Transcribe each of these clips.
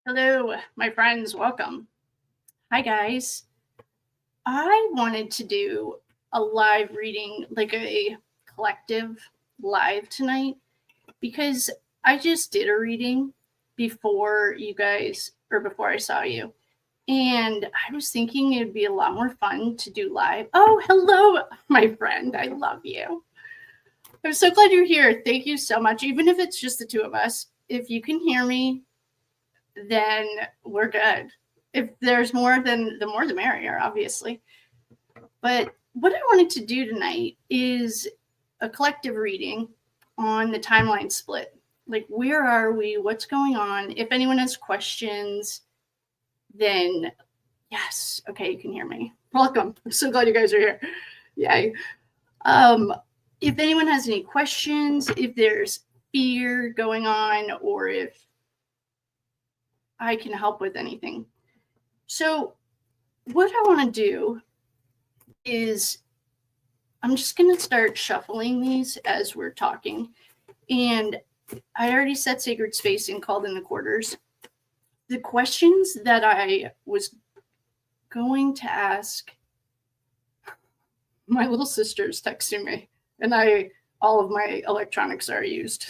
Hello, my friends. Welcome. Hi, guys. I wanted to do a live reading, like a collective live tonight, because I just did a reading before you guys, or before I saw you. And I was thinking it'd be a lot more fun to do live. Oh, hello, my friend. I love you. I'm so glad you're here. Thank you so much. Even if it's just the two of us, if you can hear me, then we're good. If there's more, then the more the merrier, obviously. But what I wanted to do tonight is a collective reading on the timeline split. Like, where are we? What's going on? If anyone has questions, then yes. Okay, you can hear me. Welcome. I'm so glad you guys are here. Yay. If anyone has any questions, if there's fear going on, or if I can help with anything. So what I want to do is I'm just going to start shuffling these as we're talking. And I already set sacred space and called in the quarters. The questions that I was going to ask, my little sister's texting me, and all of my electronics are used.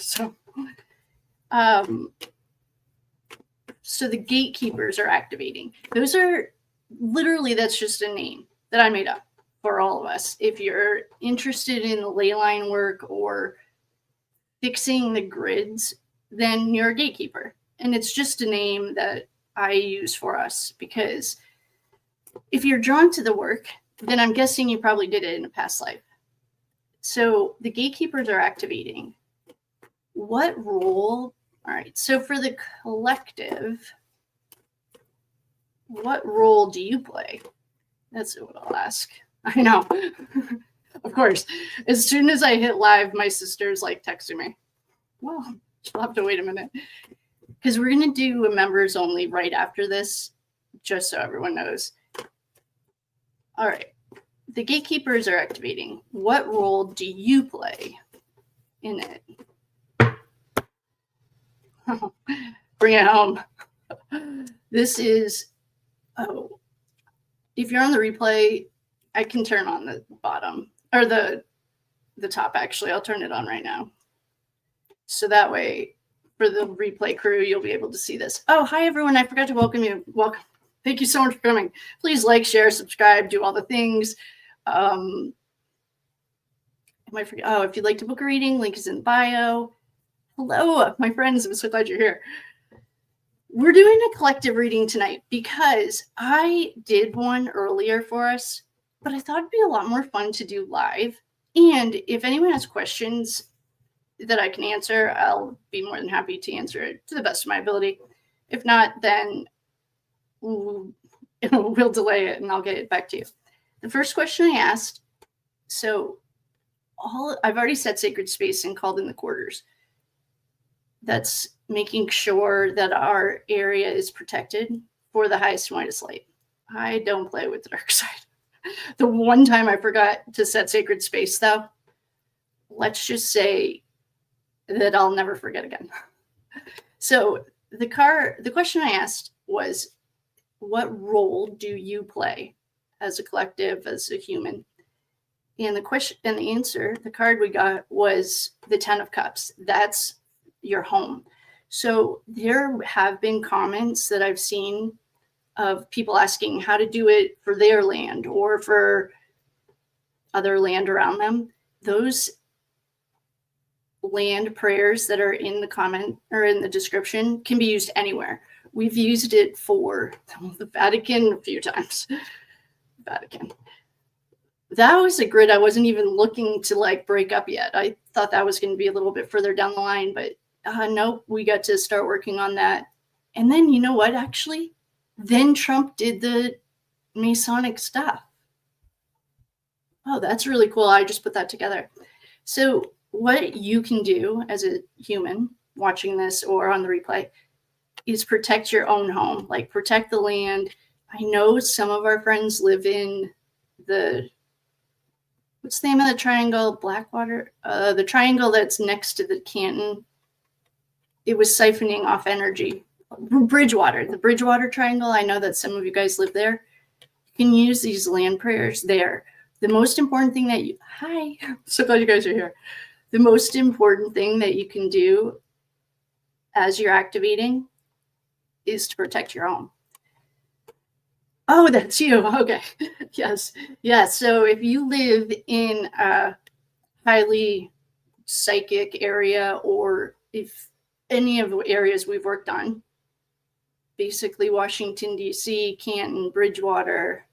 So the gatekeepers are activating. Those are literally, that's just a name that I made up for all of us. If you're interested in the ley line work or fixing the grids, then you're a gatekeeper. And it's just a name that I use for us, because if you're drawn to the work, then I'm guessing you probably did it in a past life. So the gatekeepers are activating. What role? All right, so for the collective, what role do you play? That's what I'll ask. I know. Of course. As soon as I hit live, my sister's like texting me. Well, she'll have to wait a minute, because we're going to do a members only right after this, just so everyone knows. All right. The gatekeepers are activating. What role do you play in it? Bring it home. This is, if you're on the replay, I can turn on the bottom, or the top, actually. I'll turn it on right now. So that way, for the replay crew, you'll be able to see this. Oh, hi, everyone. I forgot to welcome you. Welcome. Thank you so much for coming. Please like, share, subscribe, do all the things. If you'd like to book a reading, link is in bio. Hello, my friends. I'm so glad you're here. We're doing a collective reading tonight because I did one earlier for us, but I thought it'd be a lot more fun to do live. And if anyone has questions that I can answer, I'll be more than happy to answer it to the best of my ability. If not, then we'll delay it and I'll get it back to you. The first question I asked, I've already set sacred space and called in the quarters. That's making sure that our area is protected for the highest and widest light. I don't play with the dark side. The one time I forgot to set sacred space, though, let's just say that I'll never forget again. So the question I asked was, what role do you play as a collective, as a human? And the answer, the card we got was the 10 of Cups. That's your home. So there have been comments that I've seen of people asking how to do it for their land or for other land around them. Those land prayers that are in the comment or in the description can be used anywhere. We've used it for the Vatican a few times. Vatican. That was a grid I wasn't even looking to break up yet. I thought that was going to be a little bit further down the line, but nope, we got to start working on that. And then, you know what, actually? Then Trump did the Masonic stuff. Oh, that's really cool. I just put that together. So what you can do as a human watching this or on the replay is protect your own home, protect the land. I know some of our friends live in what's the name of the triangle? Blackwater? The triangle that's next to the Canton. It was siphoning off energy Bridgewater, the Bridgewater Triangle. I know that some of you guys live there. You can use these land prayers there. The most important thing that you, hi, so glad you guys are here. The most important thing that you can do as you're activating is to protect your home. Oh, that's you. Okay. Yes. Yes. So if you live in a highly psychic area, or if any of the areas we've worked on, basically Washington, D.C., Canton, Bridgewater,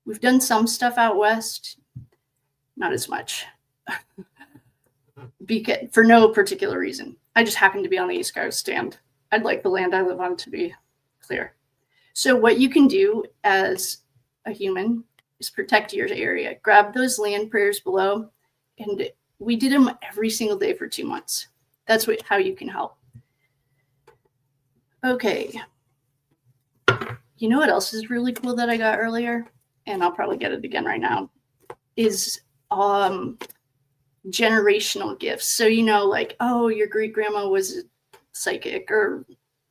we've done some stuff out west, not as much, because, for no particular reason. I just happen to be on the East Coast, and I'd like the land I live on to be clear. So what you can do as a human is protect your area. Grab those land prayers below, and we did them every single day for 2 months. That's how you can help. Okay. You know what else is really cool that I got earlier? And I'll probably get it again right now, is generational gifts. So, like, oh, your great grandma was psychic, or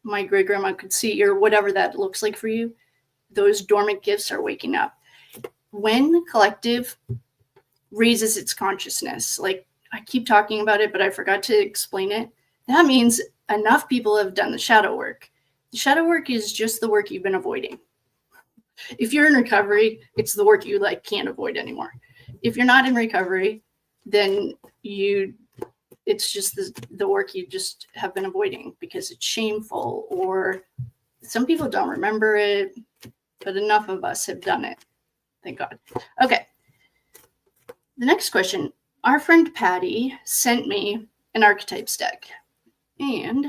my great grandma could see, or whatever that looks like for you. Those dormant gifts are waking up. When the collective raises its consciousness, like I keep talking about it, but I forgot to explain it. That means enough people have done the shadow work. The shadow work is just the work you've been avoiding. If you're in recovery, it's the work you can't avoid anymore. If you're not in recovery, then it's just the work you just have been avoiding because it's shameful, or some people don't remember it, but enough of us have done it. Thank God. Okay. The next question. Our friend Patty sent me an archetypes deck, and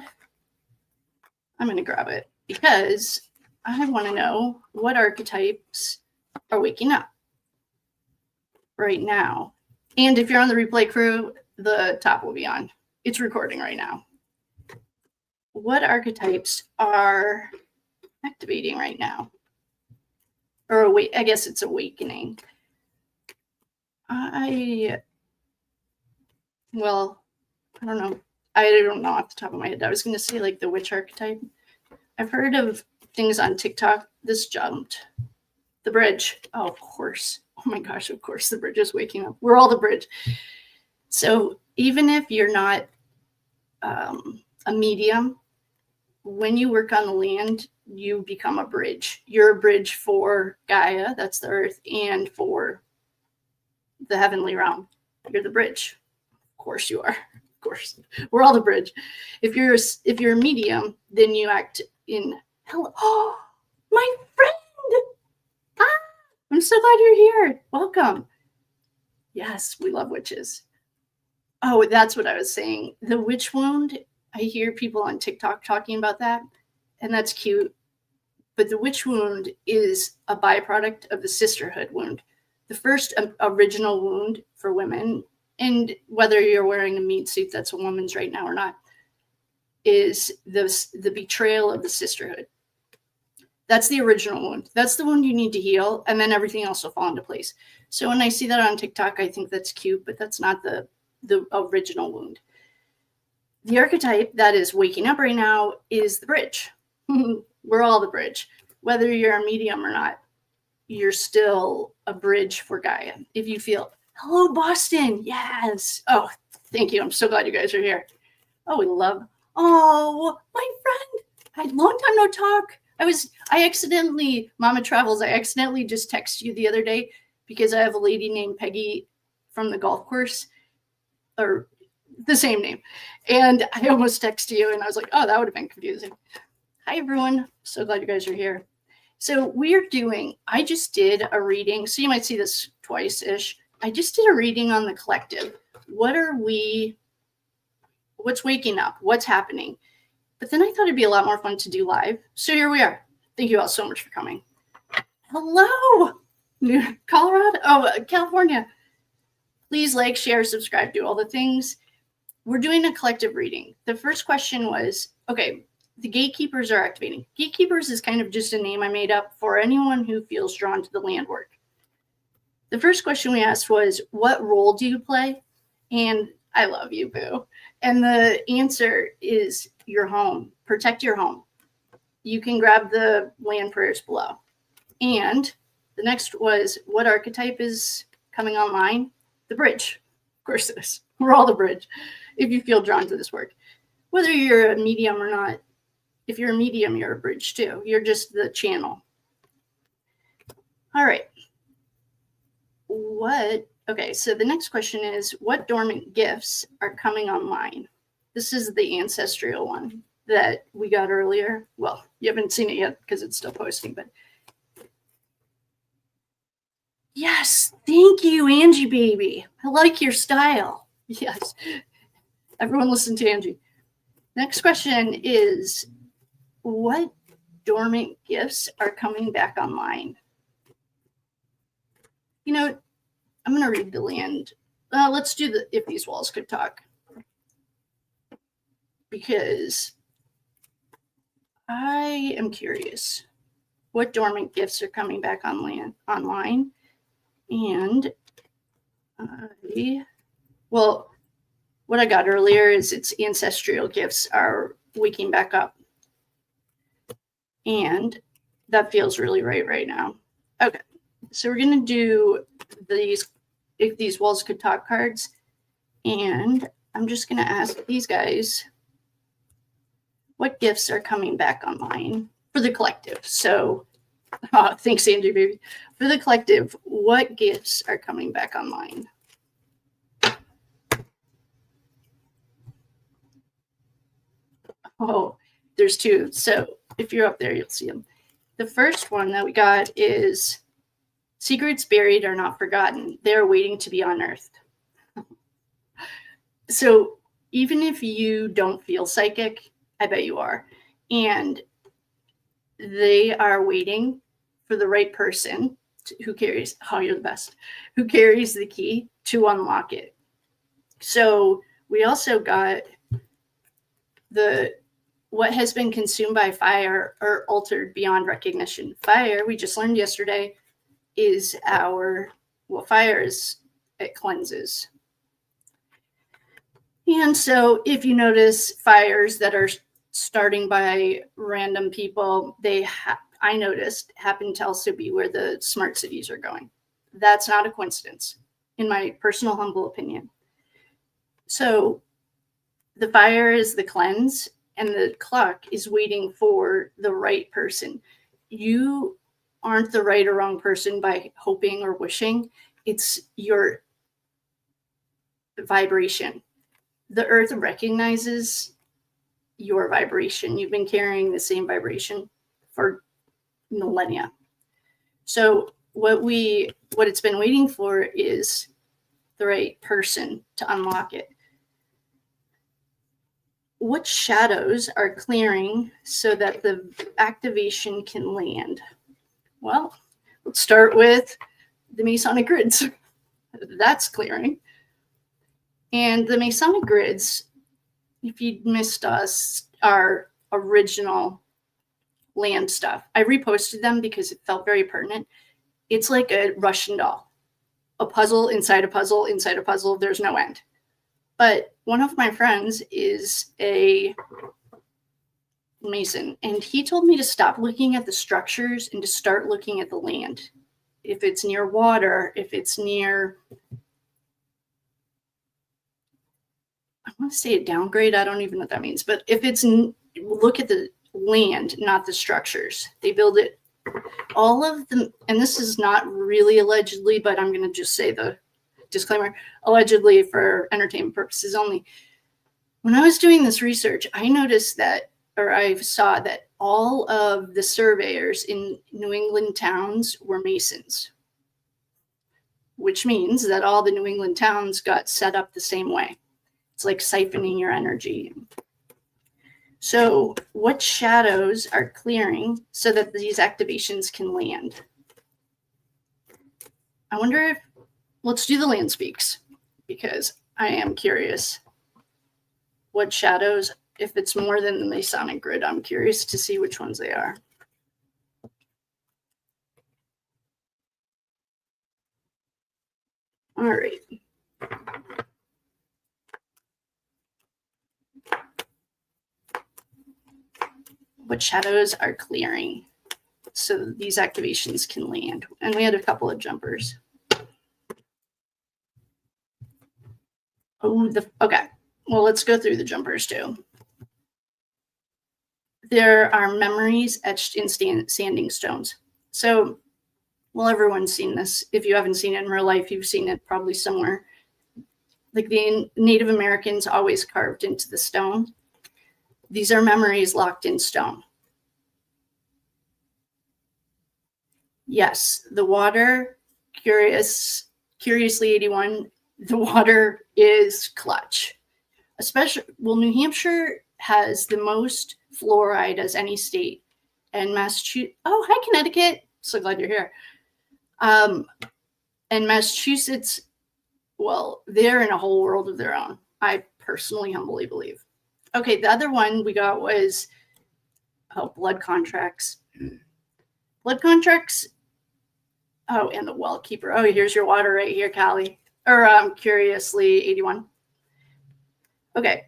I'm going to grab it because I want to know what archetypes are waking up right now. And if you're on the replay crew, the top will be on. It's recording right now. What archetypes are activating right now? Or I guess it's awakening. I don't know. I don't know off the top of my head. I was going to say the witch archetype. I've heard of things on TikTok. This jumped. The bridge. Oh, of course. Oh my gosh, of course the bridge is waking up. We're all the bridge. So even if you're not a medium, when you work on the land, you become a bridge. You're a bridge for Gaia, that's the earth, and for the heavenly realm. You're the bridge. Of course you are. Of course. We're all the bridge. If you're a medium, then you act in hello. Oh, my friend. I'm so glad you're here. Welcome. Yes, we love witches. Oh, that's what I was saying. The witch wound, I hear people on TikTok talking about that, and that's cute. But the witch wound is a byproduct of the sisterhood wound. The first original wound for women, and whether you're wearing a meat suit that's a woman's right now or not, is the betrayal of the sisterhood. That's the original wound. That's the wound you need to heal, and then everything else will fall into place. So when I see that on TikTok, I think that's cute, but that's not the original wound. The archetype that is waking up right now is the bridge. We're all the bridge. Whether you're a medium or not, you're still a bridge for Gaia. If you feel, hello, Boston. Yes. Oh, thank you. I'm so glad you guys are here. Oh, we love. Oh, my friend. I had a long time no talk. I accidentally, Mama Travels, I accidentally just texted you the other day because I have a lady named Peggy from the golf course, or the same name. And I almost texted you and I was like, oh, that would have been confusing. Hi, everyone. So glad you guys are here. So I just did a reading. So you might see this twice-ish. I just did a reading on the collective. What's waking up? What's happening? But then I thought it'd be a lot more fun to do live. So here we are. Thank you all so much for coming. Hello, Colorado. Oh, California. Please like, share, subscribe, do all the things. We're doing a collective reading. The first question was, okay, the gatekeepers are activating. Gatekeepers is kind of just a name I made up for anyone who feels drawn to the land work. The first question we asked was, what role do you play? And I love you, Boo. And the answer is your home. Protect your home. You can grab the land prayers below. And the next was, what archetype is coming online? The bridge. Of course it is. We're all the bridge if you feel drawn to this work. Whether you're a medium or not, if you're a medium, you're a bridge too. You're just the channel. All right. Okay, so the next question is, what dormant gifts are coming online? This is the ancestral one that we got earlier. Well, you haven't seen it yet because it's still posting, but yes, thank you, Angie baby. I like your style. Yes. Everyone listen to Angie. Next question is, what dormant gifts are coming back online? You know, I'm going to read the land. Let's do the If These Walls Could Talk. Because I am curious what dormant gifts are coming back online. And what I got earlier is its ancestral gifts are waking back up. And that feels really right now. Okay, so we're going to do these If These Walls Could Talk cards. And I'm just going to ask these guys what gifts are coming back online for the collective. So thanks, Angie, baby. For the collective, what gifts are coming back online? Oh, there's two. So if you're up there, you'll see them. The first one that we got is secrets buried are not forgotten. They're waiting to be unearthed. So even if you don't feel psychic, I bet you are. And they are waiting for the right person who carries, you're the best, who carries the key to unlock it. So we also got what has been consumed by fire or altered beyond recognition. Fire, we just learned yesterday, is fire is, it cleanses. And so if you notice fires that are starting by random people, I noticed happen to also be where the smart cities are going. That's not a coincidence, in my personal humble opinion. So the fire is the cleanse, and the clock is waiting for the right person. You aren't the right or wrong person by hoping or wishing. It's your vibration. The earth recognizes your vibration. You've been carrying the same vibration for millennia. So what it's been waiting for is the right person to unlock it. What shadows are clearing so that the activation can land? Well, let's start with the Masonic grids. That's clearing. And the Masonic grids, if you missed us, our original land stuff. I reposted them because it felt very pertinent. It's like a Russian doll, a puzzle inside a puzzle inside a puzzle. There's no end. But one of my friends is a Mason, and he told me to stop looking at the structures and to start looking at the land. If it's near water, if it's near, I want to say a downgrade. I don't even know what that means. But if it's, look at the land, not the structures. They build it, all of them, and this is not really allegedly, but I'm going to just say the disclaimer, allegedly for entertainment purposes only. When I was doing this research, I noticed that, or I saw that all of the surveyors in New England towns were Masons, which means that all the New England towns got set up the same way. It's like siphoning your energy. So what shadows are clearing so that these activations can land? I wonder if, let's do the land speaks, because I am curious what shadows, if it's more than the Masonic grid, I'm curious to see which ones they are. All right. what shadows are clearing so that these activations can land. And we had a couple of jumpers. Oh, okay. Well, let's go through the jumpers too. There are memories etched in sanding stones. So, well, everyone's seen this. If you haven't seen it in real life, you've seen it probably somewhere. Like the Native Americans always carved into the stone. These are memories locked in stone. Yes, the water, curiously 81, the water is clutch. Especially, well, New Hampshire has the most fluoride as any state. And Massachusetts, oh, hi, Connecticut. So glad you're here. And Massachusetts, well, they're in a whole world of their own. I personally humbly believe. Okay, the other one we got was blood contracts. Blood contracts. Oh, and the well keeper. Oh, here's your water right here, Callie. Or curiously 81. Okay,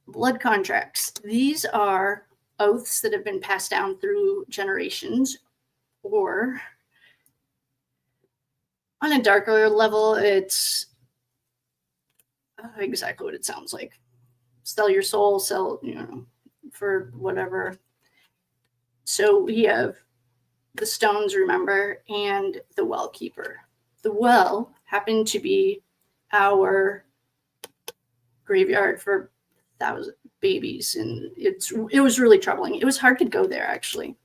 blood contracts. These are oaths that have been passed down through generations, or on a darker level, it's exactly what it sounds like. Sell your soul, sell, for whatever. So we have the stones, remember, and the well keeper. The well happened to be our graveyard for 1,000 babies, and it was really troubling. It was hard to go there, actually.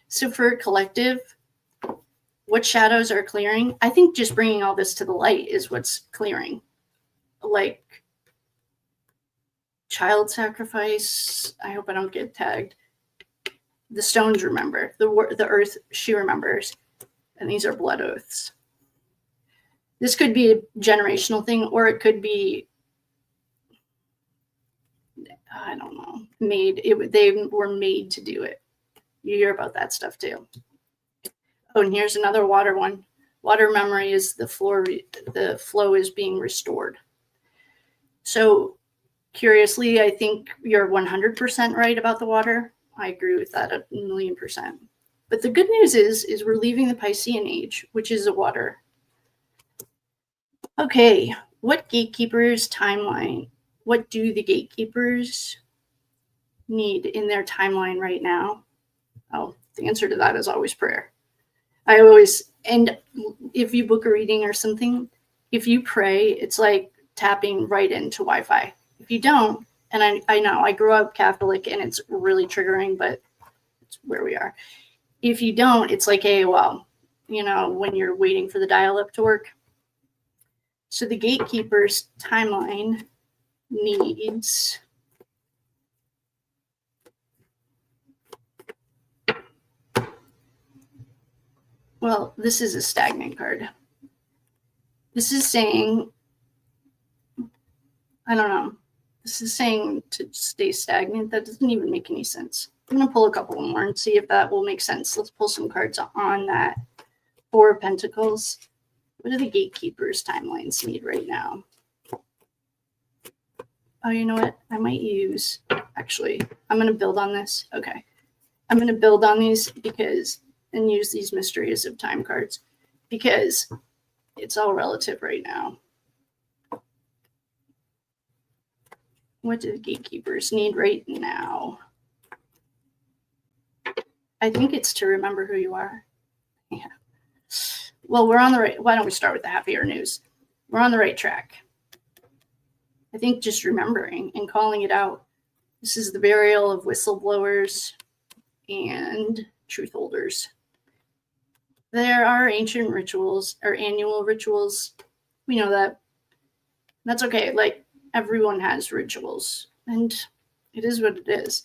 So for a collective, what shadows are clearing? I think just bringing all this to the light is what's clearing. Like child sacrifice. I hope I don't get tagged. The stones remember. The earth, she remembers. And these are blood oaths. This could be a generational thing, or it could be, I don't know, they were made to do it. You hear about that stuff too. Oh, and here's another water one. Water memory is the flow is being restored. So curiously, I think you're 100% right about the water. I agree with that 1,000,000%. But the good news is we're leaving the Piscean age, which is a water. Okay, what gatekeepers timeline? What do the gatekeepers need in their timeline right now? Oh, the answer to that is always prayer. And if you book a reading or something, if you pray, it's like tapping right into Wi-Fi. If you don't, and I know I grew up Catholic and it's really triggering, but it's where we are. If you don't, it's like AOL, when you're waiting for the dial-up to work. So the gatekeeper's timeline needs well, this is a stagnant card. This is saying, I don't know. This is saying to stay stagnant. That doesn't even make any sense. I'm going to pull a couple more and see if that will make sense. Let's pull some cards on that. Four of Pentacles. What do the gatekeepers' timelines need right now? Oh, you know what? I might use, actually, I'm going to build on this. Okay. I'm going to build on these and use these mysteries of time cards because it's all relative right now. What do the gatekeepers need right now? I think it's to remember who you are. Yeah. Well, we're on the right. Why don't we start with the happier news? We're on the right track. I think just remembering and calling it out. This is the burial of whistleblowers and truth holders. There are ancient rituals or annual rituals. We know that. That's okay. Like everyone has rituals, and it is what it is.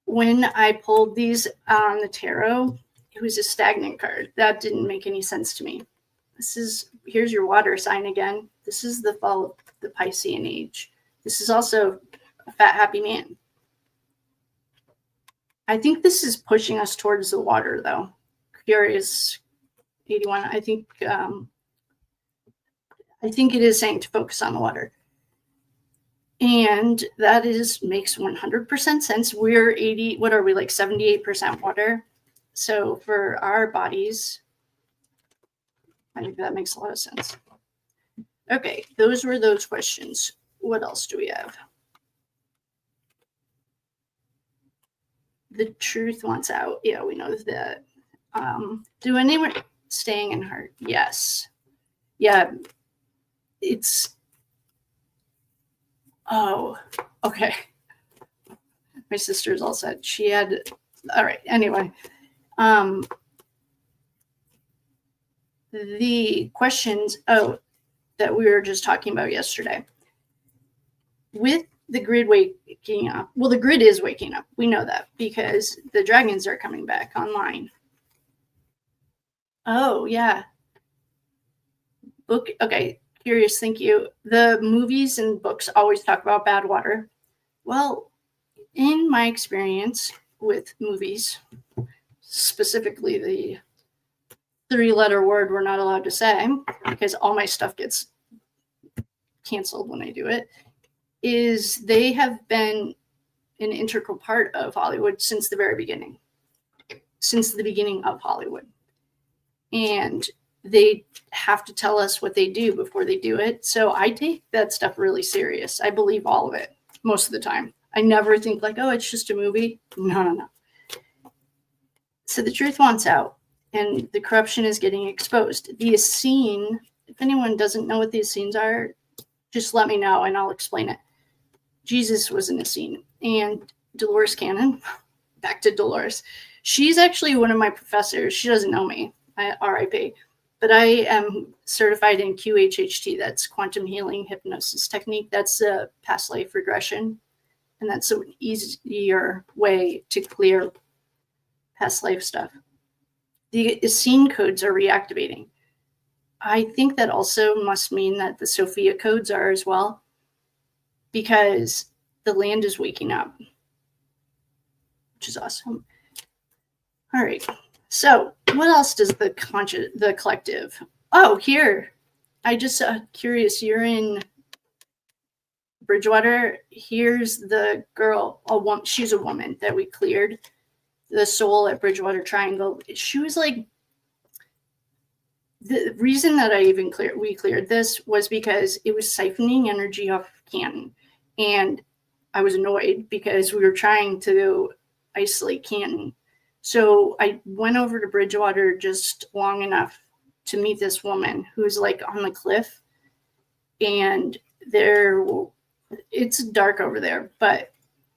When I pulled these on the tarot, it was a stagnant card. That didn't make any sense to me. Here's your water sign again. This is the fall of the Piscean age. This is also a fat, happy man. I think this is pushing us towards the water, though. Curious 81. I think it is saying to focus on the water. And that makes 100% sense. We're 78% water. So for our bodies, I think that makes a lot of sense. Okay, those were those questions. What else do we have? The truth wants out. Yeah, we know that. Do anyone staying in heart? Yes. Yeah. Oh, okay. My sister's all set. All right. Anyway, the questions, that we were just talking about yesterday. With the grid waking up, well, the grid is waking up. We know that because the dragons are coming back online. Oh, yeah. Okay, curious, thank you. The movies and books always talk about bad water. Well, in my experience with movies, specifically the 3-letter word we're not allowed to say because all my stuff gets canceled when I do it, is they have been an integral part of Hollywood since the very beginning, since the beginning of Hollywood. And they have to tell us what they do before they do it. So I take that stuff really serious. I believe all of it most of the time. I never think like, oh, it's just a movie. No. So the truth wants out and the corruption is getting exposed. The Essene, if anyone doesn't know what the Essenes are, just let me know and I'll explain it. Jesus was an Essene. And Dolores Cannon, back to Dolores, she's actually one of my professors. She doesn't know me, RIP, but I am certified in QHHT. That's quantum healing hypnosis technique. That's a past life regression. And that's an easier way to clear past life stuff. The Essene codes are reactivating. I think that also must mean that the Sophia codes are as well, because the land is waking up, which is awesome. All right. So what else does the collective? Oh, here. I just curious. You're in Bridgewater. Here's the girl. She's a woman that we cleared the soul at Bridgewater Triangle. She was like, the reason that we cleared this was because it was siphoning energy off Canton. And I was annoyed because we were trying to isolate Canton. So I went over to Bridgewater just long enough to meet this woman who's like on the cliff. And it's dark over there, but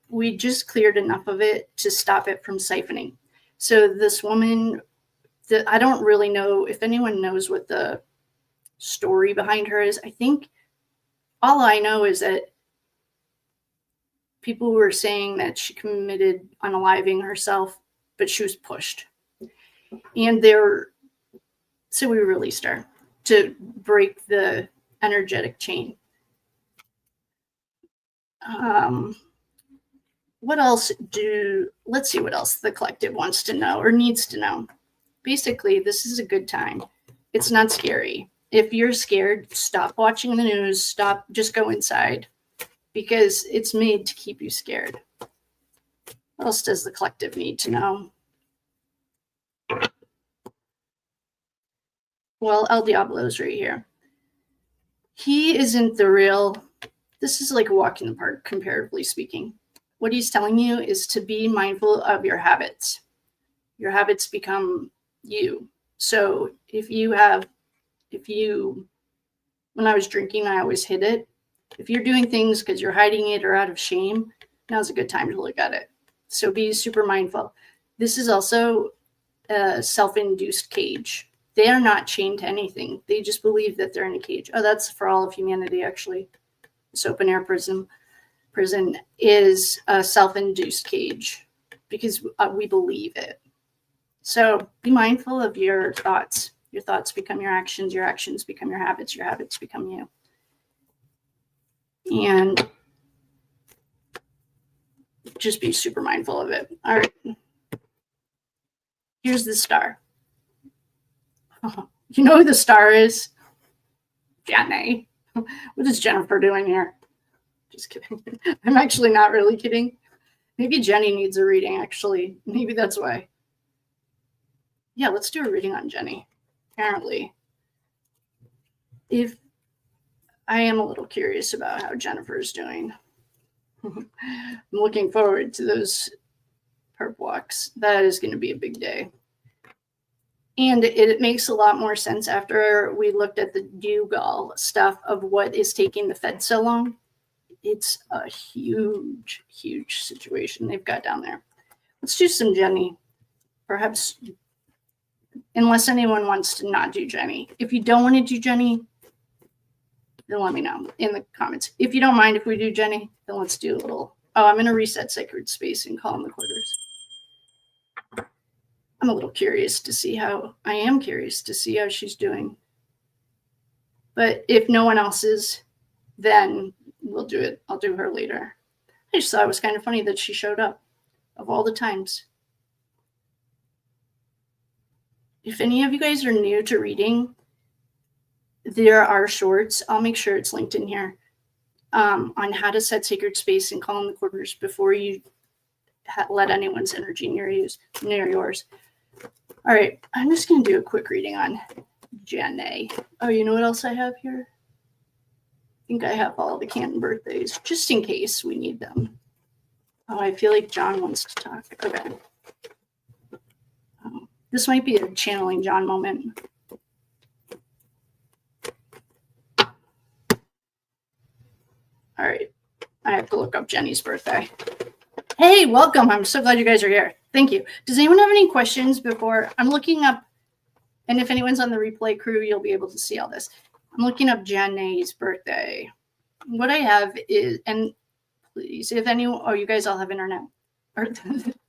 we just cleared enough of it to stop it from siphoning. So this woman, I don't really know if anyone knows what the story behind her is. I think all I know is that people were saying that she committed unaliving herself, but she was pushed. And so we released her to break the energetic chain. Let's see what else the collective wants to know or needs to know. Basically, this is a good time. It's not scary. If you're scared, stop watching the news, just go inside, because it's made to keep you scared. What else does the collective need to know? Well, El Diablo's right here. He isn't the real. This is like a walk in the park, comparatively speaking. What he's telling you is to be mindful of your habits. Your habits become you. So when I was drinking, I always hid it. If you're doing things because you're hiding it or out of shame, now's a good time to look at it. So be super mindful. This is also a self-induced cage. They are not chained to anything. They just believe that they're in a cage. Oh, that's for all of humanity, actually. This open air prison is a self-induced cage because we believe it. So be mindful of your thoughts. Your thoughts become your actions become your habits become you. And just be super mindful of it. All right. Here's the star. You know who the star is? Jenny. What is Jennifer doing here? Just kidding. I'm actually not really kidding. Maybe Jenny needs a reading, actually. Maybe that's why. Yeah, let's do a reading on Jenny. Apparently. If I am a little curious about how Jennifer's doing. I'm looking forward to those perp walks. That is going to be a big day. And it makes a lot more sense after we looked at the Dougal stuff of what is taking the Fed so long. It's a huge, huge situation they've got down there. Let's do some Jenny. Perhaps, unless anyone wants to not do Jenny. If you don't want to do Jenny, then let me know in the comments. If you don't mind if we do Jenny, then let's do a little. Oh, I'm going to reset sacred space and call in the quarters. I'm a little curious to see how, I am curious to see how she's doing. But if no one else is, then we'll do it. I'll do her later. I just thought it was kind of funny that she showed up of all the times. If any of you guys are new to reading, there are shorts. I'll make sure it's linked in here on how to set sacred space and call in the quarters before you let anyone's energy near yours. All right, I'm just going to do a quick reading on Jenny. Oh, you know what else I have here? I think I have all the Canton birthdays, just in case we need them. Oh, I feel like John wants to talk. Okay. This might be a channeling John moment. All right, I have to look up Jenny's birthday. Hey, welcome. I'm so glad you guys are here. Thank you. Does anyone have any questions before I'm looking up? And if anyone's on the replay crew, you'll be able to see all this. I'm looking up Jenny's birthday. What I have is, and please, if anyone, oh, you guys all have internet. Or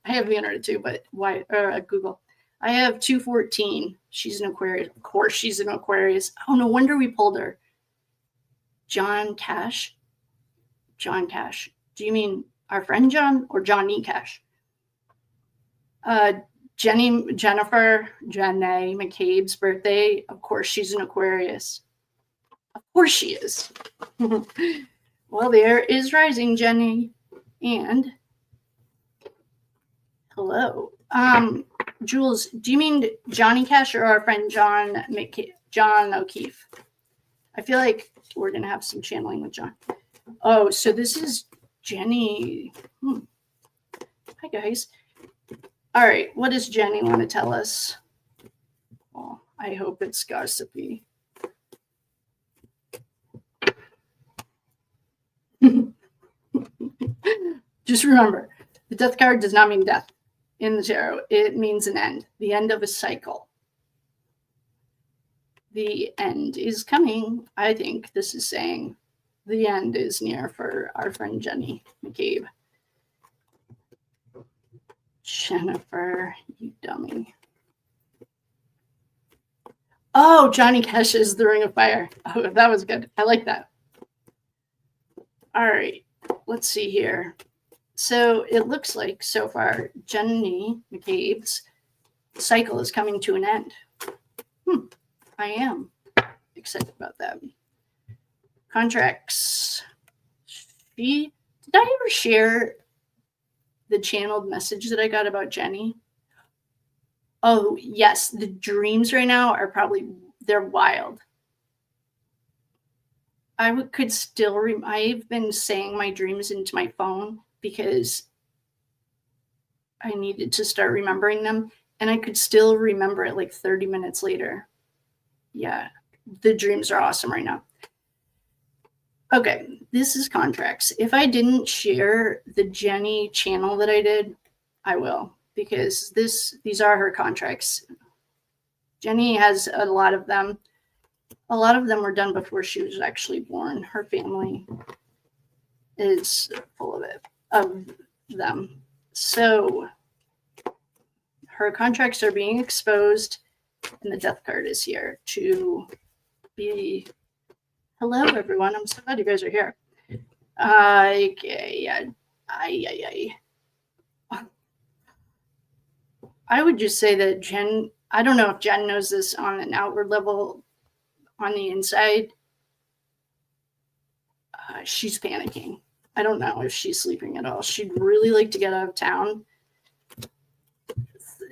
I have the internet too, but why? Google. I have 214. She's an Aquarius. Of course, she's an Aquarius. Oh, no wonder we pulled her. John Cash. John Cash. Do you mean our friend John or Johnny Cash? Jenny McCabe's birthday. Of course, she's an Aquarius. Of course she is. Well, there is rising, Jenny. And hello. Jules, do you mean Johnny Cash or our friend John O'Keefe? I feel like we're going to have some channeling with John. Oh, so this is Jenny. Hi, guys. All right, what does Jenny want to tell us? Oh, I hope it's gossipy. Just remember, the death card does not mean death in the tarot. It means an end, the end of a cycle. The end is coming. I think this is saying the end is near for our friend Jenny McCabe. Jennifer, you dummy. Oh, Johnny Cash is the Ring of Fire. Oh, that was good. I like that. All right, let's see here. So it looks like so far Jenny McCabe's cycle is coming to an end. I am excited about that. Contracts. Did I ever share the channeled message that I got about Jenny? Oh, yes. The dreams right now are probably, they're wild. I've been saying my dreams into my phone because I needed to start remembering them, and I could still remember it like 30 minutes later. Yeah, the dreams are awesome right now. Okay, this is contracts. If I didn't share the Jenny channel that I did, I will, because these are her contracts. Jenny has a lot of them. A lot of them were done before she was actually born. Her family is full of them. So her contracts are being exposed, and the death card is here to be. Hello, everyone. I'm so glad you guys are here. Okay, yeah. I would just say that Jen, I don't know if Jen knows this on an outward level. On the inside, she's panicking. I don't know if she's sleeping at all. She'd really like to get out of town.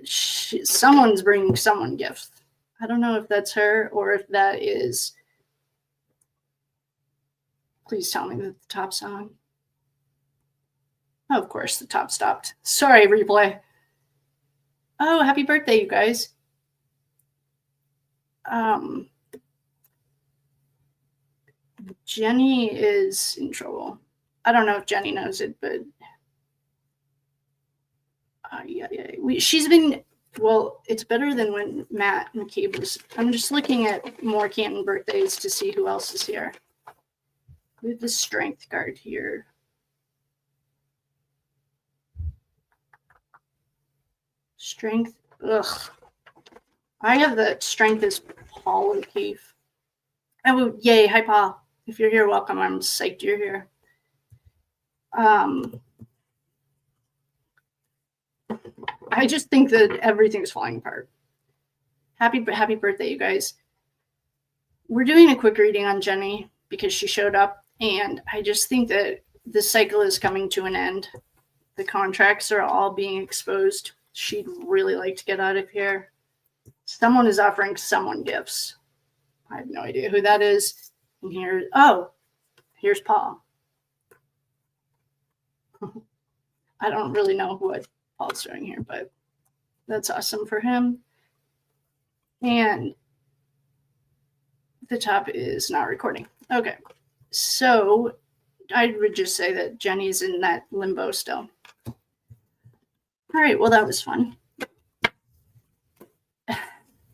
Someone's bringing someone gifts. I don't know if that's her or if that is. Please tell me that the top's on. Oh, of course, the top stopped. Sorry, replay. Oh, happy birthday, you guys. Jenny is in trouble. I don't know if Jenny knows it, but she's been, well, it's better than when Matt McCabe was. I'm just looking at more Canton birthdays to see who else is here. We have the strength card here. Strength, ugh. I have the strength as Paul O'Keefe. Oh, yay. Hi, Paul. If you're here, welcome. I'm psyched you're here. I just think that everything's falling apart. Happy birthday, you guys. We're doing a quick reading on Jenny because she showed up, and I just think that the cycle is coming to an end. The contracts are all being exposed. She'd really like to get out of here. Someone is offering someone gifts. I have no idea who that is. And here's Paul. I don't really know what Paul's doing here, but that's awesome for him. And the top is not recording. Okay. So I would just say that Jenny's in that limbo still. All right. Well, that was fun.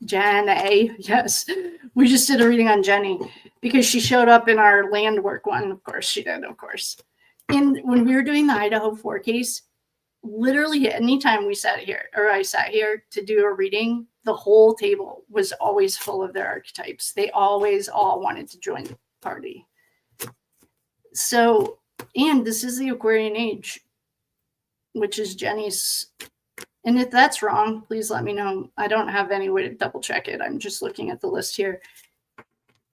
Jenny, yes. We just did a reading on Jenny because she showed up in our land work one. Of course she did, of course. And when we were doing the Idaho 4 case, literally anytime we sat here, or I sat here to do a reading, the whole table was always full of their archetypes. They always all wanted to join the party. So, and this is the Aquarian age, which is Jenny's. And if that's wrong, please let me know. I don't have any way to double check it. I'm just looking at the list here.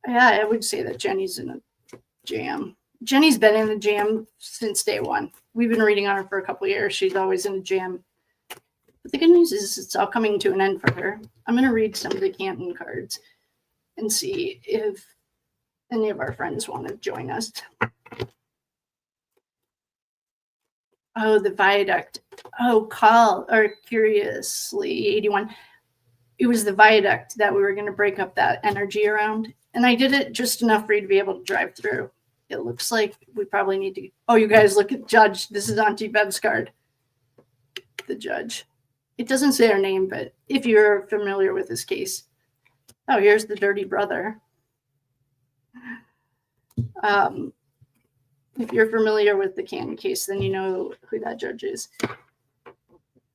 Yeah, I would say that Jenny's in a jam. Jenny's been in the jam since day one. We've been reading on her for a couple of years. She's always in a jam. But the good news is it's all coming to an end for her. I'm going to read some of the Canton cards and see if any of our friends want to join us. Oh, the viaduct. Oh, curiously, 81. It was the viaduct that we were going to break up that energy around. And I did it just enough for you to be able to drive through. It looks like we probably need to. Oh, you guys, look at Judge. This is Auntie Bev's card. The Judge. It doesn't say her name, but if you're familiar with this case. Oh, here's the Dirty Brother. If you're familiar with the Canton case, then you know who that judge is.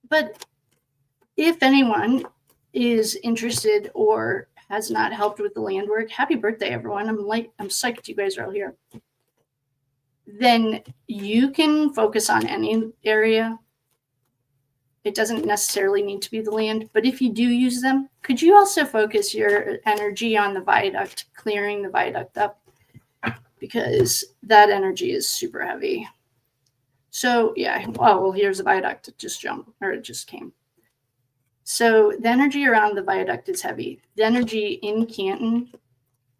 But if anyone is interested or has not helped with the land work, happy birthday, everyone. I'm psyched you guys are all here. Then you can focus on any area. It doesn't necessarily need to be the land, but if you do use them, could you also focus your energy on the viaduct, clearing the viaduct up? Because that energy is super heavy. So yeah, well, here's the viaduct. It just jumped, or it just came. So the energy around the viaduct is heavy. The energy in Canton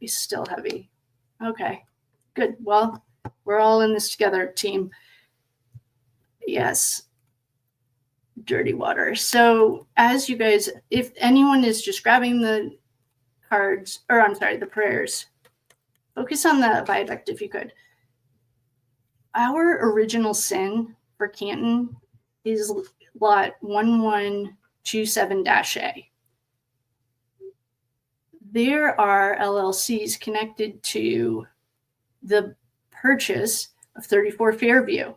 is still heavy. Okay, good. Well, we're all in this together, team. Yes. Dirty water. So as you guys, if anyone is just grabbing the cards, or I'm sorry, the prayers, focus on the viaduct if you could. Our original sin for Canton is lot 1127-A. There are LLCs connected to the purchase of 34 Fairview,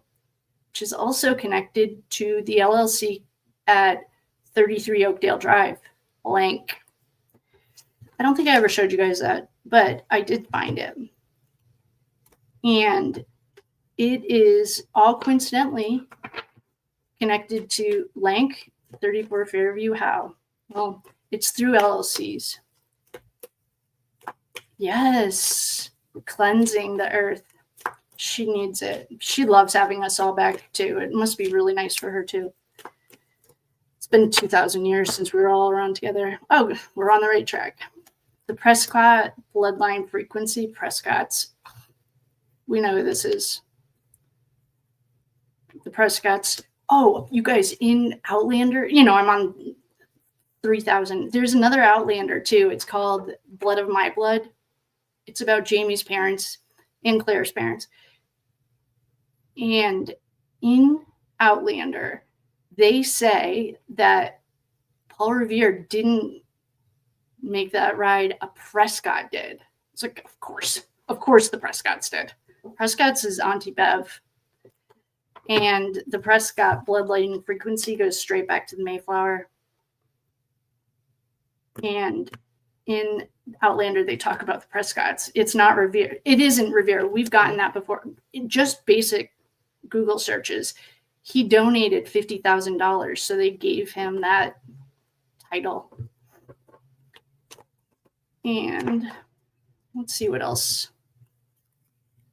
which is also connected to the LLC at 33 Oakdale Drive, blank. I don't think I ever showed you guys that, but I did find it. And it is all coincidentally connected to Lank 34 Fairview. How? Well, it's through LLCs. Yes, cleansing the earth. She needs it. She loves having us all back too. It must be really nice for her too. It's been 2,000 years since we were all around together. Oh, we're on the right track. The Prescott bloodline frequency. Prescott's. We know who this is. The Prescotts. Oh, you guys, in Outlander, you know, I'm on 3,000. There's another Outlander too. It's called Blood of My Blood. It's about Jamie's parents and Claire's parents. And in Outlander, they say that Paul Revere didn't make that ride. A Prescott did. It's like, of course the Prescotts did. Prescott's is Auntie Bev. And the Prescott bloodline frequency goes straight back to the Mayflower. And in Outlander, they talk about the Prescotts. It's not Revere. It isn't Revere. We've gotten that before. Just basic Google searches. He donated $50,000, so they gave him that title. And let's see what else.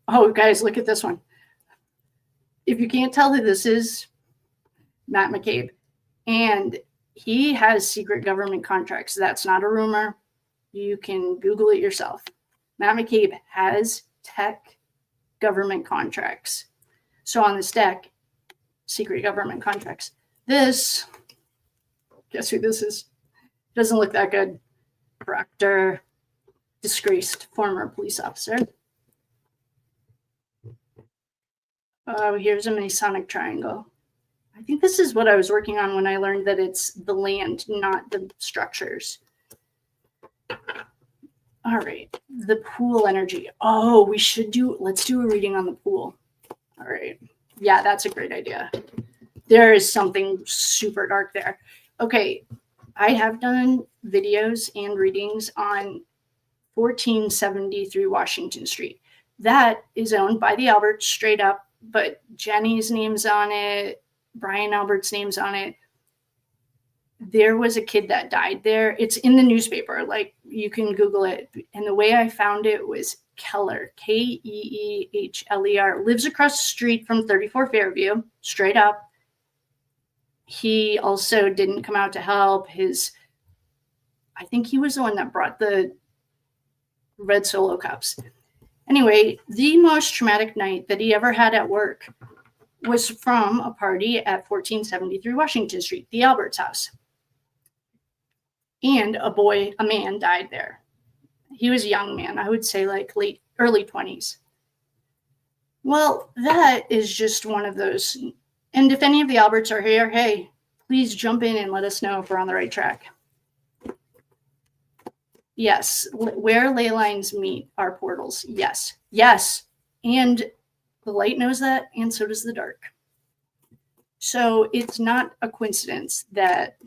Oh, guys, look at this one. If you can't tell who this is, Matt McCabe. And he has secret government contracts. That's not a rumor. You can Google it yourself. Matt McCabe has tech government contracts. So on this deck, secret government contracts. This, guess who this is? Doesn't look that good. Proctor, disgraced former police officer. Oh, here's a Masonic triangle. I think this is what I was working on when I learned that it's the land, not the structures. All right, the pool energy. Oh, let's do a reading on the pool. All right. Yeah, that's a great idea. There is something super dark there. Okay, I have done videos and readings on 1473 Washington Street. That is owned by the Alberts straight up, but Jenny's name's on it, Brian Albert's name's on it. There was a kid that died there. It's in the newspaper. Like, you can Google it. And the way I found it was Keller, Keehler, lives across the street from 34 Fairview, straight up. He also didn't come out to help. I think he was the one that brought the red Solo cups. Anyway, the most traumatic night that he ever had at work was from a party at 1473 Washington Street, the Alberts house. And a man died there. He was a young man, I would say like early 20s. Well, that is just one of those. And if any of the Alberts are here, hey, please jump in and let us know if we're on the right track. Yes, where ley lines meet are portals. Yes, yes. And the light knows that, and so does the dark. So it's not a coincidence that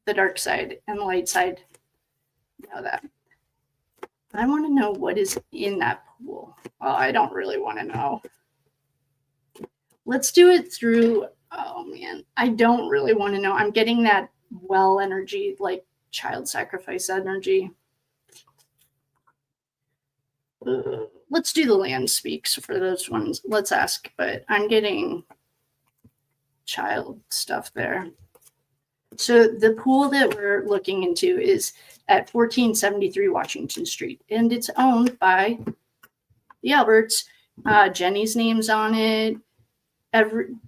the dark side and the light side know that. I want to know what is in that pool. Well, I don't really want to know. Let's do it through, oh man, I don't really want to know. I'm getting that well energy, like child sacrifice energy. Let's do the land speaks for those ones. Let's ask, but I'm getting child stuff there. So the pool that we're looking into is at 1473 Washington Street, and it's owned by the Alberts. Jenny's name's on it.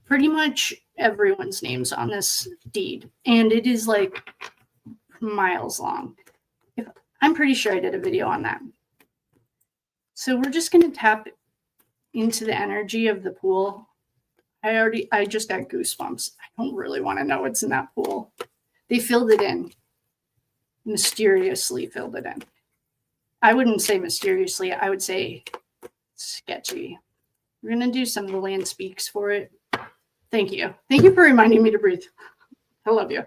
Pretty much everyone's name's on this deed, and it is like miles long. I'm pretty sure I did a video on that. So we're just going to tap into the energy of the pool. I just got goosebumps. I don't really want to know what's in that pool. They filled it in. Mysteriously filled it in. I wouldn't say mysteriously. I would say sketchy. We're going to do some of the land speaks for it. Thank you. Thank you for reminding me to breathe. I love you.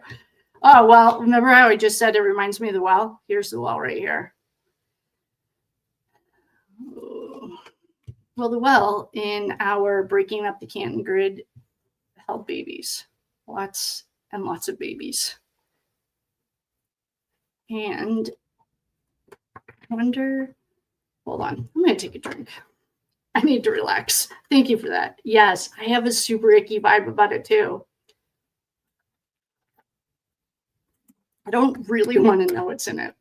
Oh, well, remember how I just said it reminds me of the well? Here's the well right here. Well, the well in our Breaking Up the Canton grid held babies. Lots and lots of babies. And I wonder, hold on, I'm going to take a drink. I need to relax. Thank you for that. Yes, I have a super icky vibe about it too. I don't really want to know what's in it.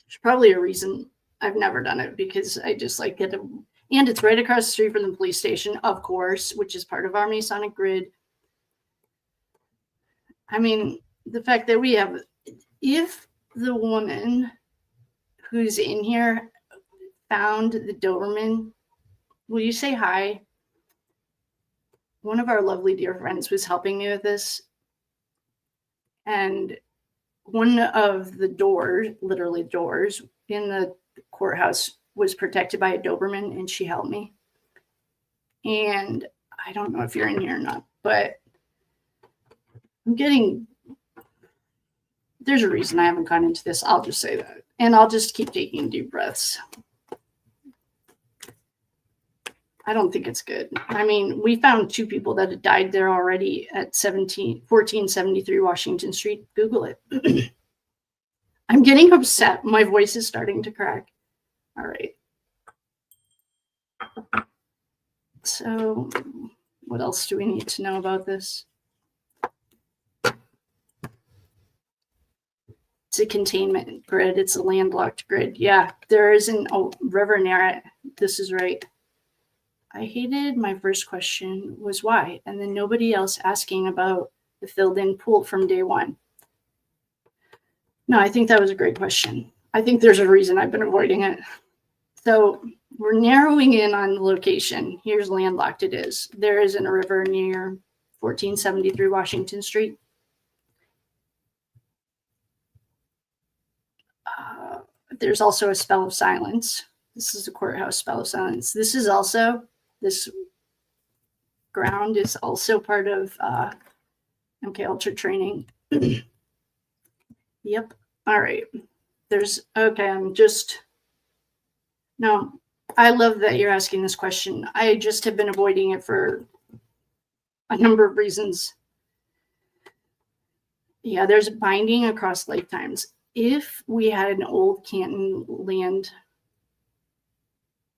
There's probably a reason I've never done it, because I just like it. And it's right across the street from the police station, of course, which is part of our Masonic grid. I mean, the fact that we have, if the woman who's in here found the Doberman, will you say hi? One of our lovely dear friends was helping me with this. And one of the doors, literally doors, in the courthouse was protected by a Doberman, and she helped me. And I don't know if you're in here or not, but there's a reason I haven't gone into this. I'll just say that. And I'll just keep taking deep breaths. I don't think it's good. I mean, we found 2 people that had died there already at 1473 Washington Street. Google it. I'm getting upset. My voice is starting to crack. All right. So what else do we need to know about this? It's a containment grid. It's a landlocked grid. Yeah, there isn't a river near it. This is right. I hated my first question was why, and then nobody else asking about the filled-in pool from day one. No, I think that was a great question. I think there's a reason I've been avoiding it. So we're narrowing in on the location. Here's landlocked it is. There isn't a river near 1473 Washington Street. There's also a spell of silence. This is the courthouse spell of silence. This ground is also part of MK Ultra training. Yep. All right. No, I love that you're asking this question. I just have been avoiding it for a number of reasons. Yeah, there's binding across lifetimes. If we had an old Canton land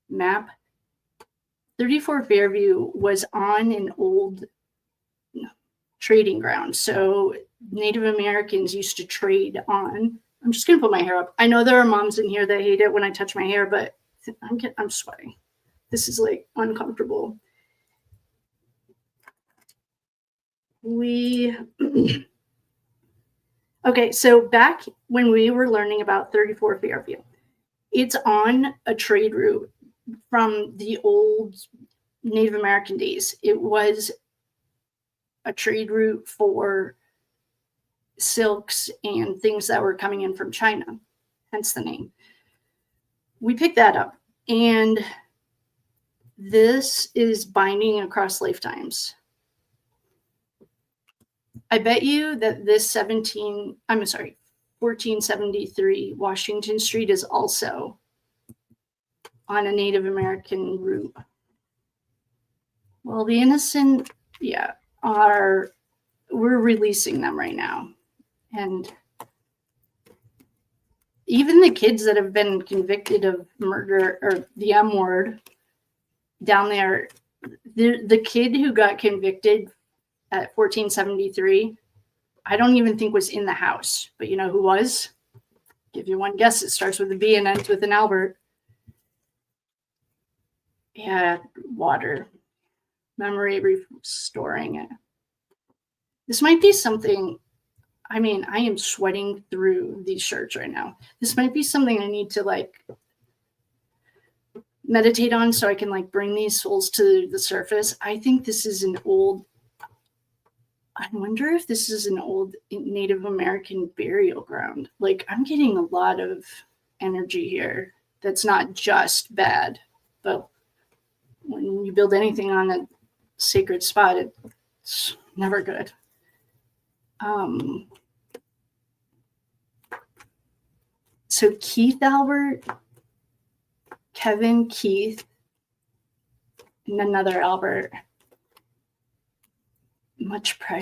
map, 34 Fairview was on an old trading ground. So Native Americans used to trade on. I'm just going to put my hair up. I know there are moms in here that hate it when I touch my hair, but I'm sweating. This is like uncomfortable. Okay, so back when we were learning about 34 Fairview, it's on a trade route from the old Native American days. It was a trade route for silks and things that were coming in from China, hence the name. We picked that up, and this is binding across lifetimes. I bet you that this 1473 Washington Street is also on a Native American route. Well, the innocent, we're releasing them right now. And even the kids that have been convicted of murder or the M word down there, the kid who got convicted at 1473, I don't even think was in the house. But you know who was? Give you one guess. It starts with a B and ends with an Albert. Yeah, water. Memory restoring it. This might be something. I mean, I am sweating through these shirts right now. This might be something I need to like meditate on so I can like bring these souls to the surface. I think this is I wonder if this is an old Native American burial ground. Like, I'm getting a lot of energy here that's not just bad, but when you build anything on a sacred spot, it's never good. So Keith Albert, Kevin Keith, and another Albert.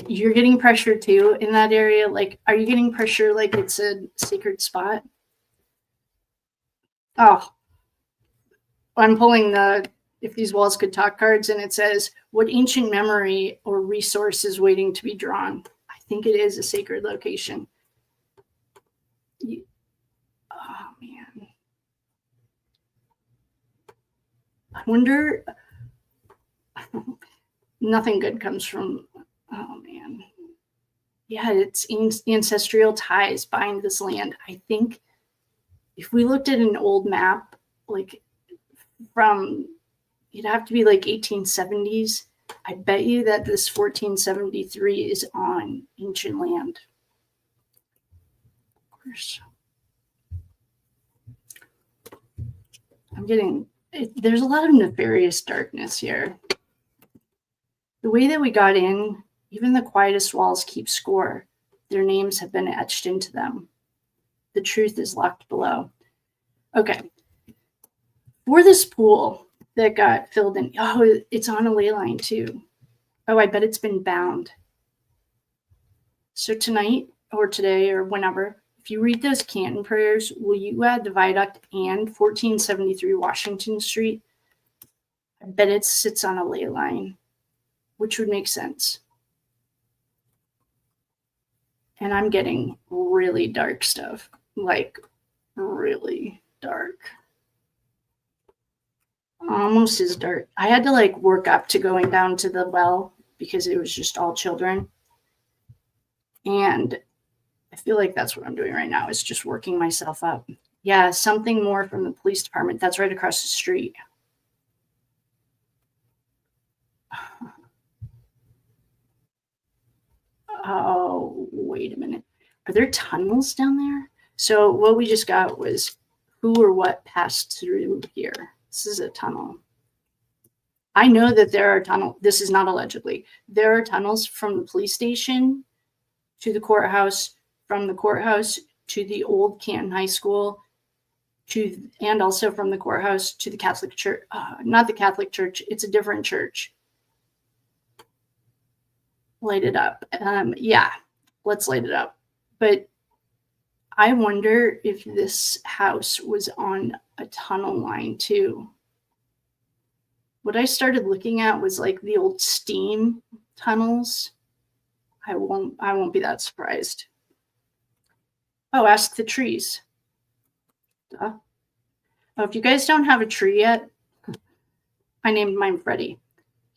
You're getting pressure too in that area. Like, are you getting pressure like it's a sacred spot? Oh, I'm pulling the if these walls could talk cards, and it says, what ancient memory or resource is waiting to be drawn? I think it is a sacred location. Oh, man. I wonder, nothing good comes from, oh, man. Yeah, it's ancestral ties bind this land. I think if we looked at an old map, like from, it'd have to be like 1870s. I bet you that this 1473 is on ancient land. Of course. I'm getting, there's a lot of nefarious darkness here. The way that we got in, even the quietest walls keep score. Their names have been etched into them. The truth is locked below. Okay. For this pool that got filled in, oh, it's on a ley line too. Oh, I bet it's been bound. So tonight or today or whenever, if you read those Canton prayers, will you add the viaduct and 1473 Washington Street? I bet it sits on a ley line, which would make sense. And I'm getting really dark stuff, like really dark. Almost as dark. I had to like work up to going down to the well because it was just all children. And I feel like that's what I'm doing right now, is just working myself up. Yeah, something more from the police department. That's right across the street. Oh, wait a minute. Are there tunnels down there? So what we just got was who or what passed through here. This is a tunnel. I know that there are tunnels. This is not allegedly. There are tunnels from the police station to the courthouse, from the courthouse to the old Canton High School, and also from the courthouse to the Catholic Church. Not the Catholic Church. It's a different church. Light it up. Yeah, let's light it up. But I wonder if this house was on a tunnel line too. What I started looking at was like the old steam tunnels. I won't be that surprised. Oh, ask the trees. Duh. Oh, if you guys don't have a tree yet, I named mine Freddie.